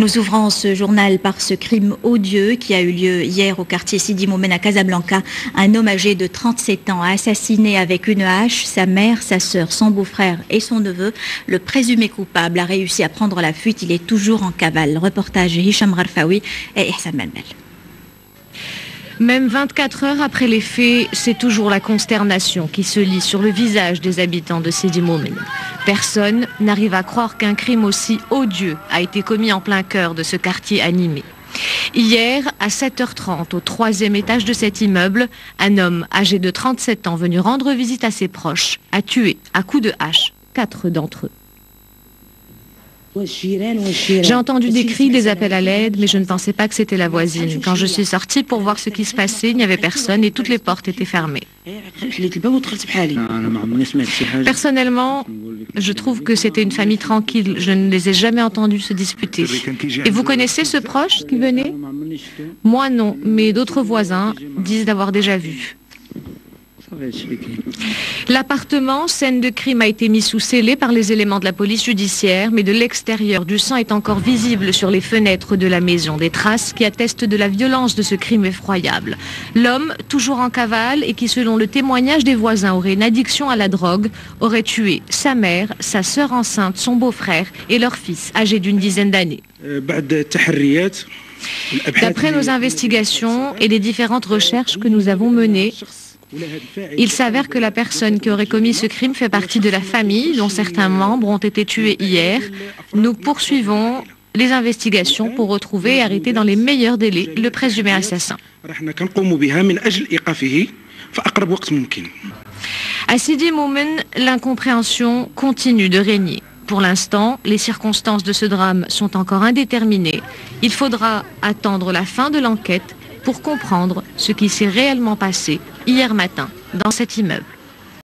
Nous ouvrons ce journal par ce crime odieux qui a eu lieu hier au quartier Sidi Moumen à Casablanca. Un homme âgé de 37 ans a assassiné avec une hache sa mère, sa sœur, son beau-frère et son neveu. Le présumé coupable a réussi à prendre la fuite. Il est toujours en cavale. Reportage Hicham Rarfaoui et Ihsan Melmel. Même 24 heures après les faits, c'est toujours la consternation qui se lit sur le visage des habitants de Sidi Moumen. Personne n'arrive à croire qu'un crime aussi odieux a été commis en plein cœur de ce quartier animé. Hier, à 7h30, au 3e étage de cet immeuble, un homme âgé de 37 ans venu rendre visite à ses proches a tué à coups de hache 4 d'entre eux. J'ai entendu des cris, des appels à l'aide, mais je ne pensais pas que c'était la voisine. Quand je suis sortie pour voir ce qui se passait, il n'y avait personne et toutes les portes étaient fermées. Personnellement, je trouve que c'était une famille tranquille. Je ne les ai jamais entendus se disputer. Et vous connaissez ce proche qui venait? Moi non, mais d'autres voisins disent l'avoir déjà vu. L'appartement, scène de crime, a été mis sous scellé par les éléments de la police judiciaire, mais de l'extérieur, du sang est encore visible sur les fenêtres de la maison. Des traces qui attestent de la violence de ce crime effroyable. L'homme, toujours en cavale et qui, selon le témoignage des voisins, aurait une addiction à la drogue, aurait tué sa mère, sa sœur enceinte, son beau-frère et leur fils, âgé d'une dizaine d'années. D'après nos investigations et les différentes recherches que nous avons menées, il s'avère que la personne qui aurait commis ce crime fait partie de la famille dont certains membres ont été tués hier. Nous poursuivons les investigations pour retrouver et arrêter dans les meilleurs délais le présumé assassin. À Sidi Moumen, l'incompréhension continue de régner. Pour l'instant, les circonstances de ce drame sont encore indéterminées. Il faudra attendre la fin de l'enquête pour comprendre ce qui s'est réellement passé hier matin dans cet immeuble.